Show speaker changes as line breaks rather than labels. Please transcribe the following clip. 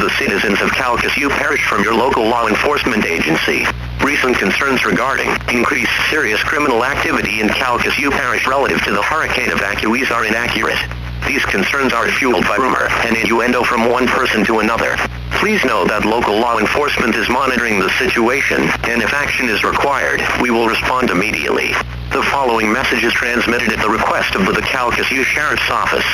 the citizens of Calcasieu Parish from your local law enforcement agency. Recent concerns regarding increased serious criminal activity in Calcasieu Parish relative to the hurricane evacuees are inaccurate. These concerns are fueled by rumor and innuendo from one person to another. Please know that local law enforcement is monitoring the situation, and if action is required, we will respond immediately. The following message is transmitted at the request of the Calcasieu Sheriff's Office.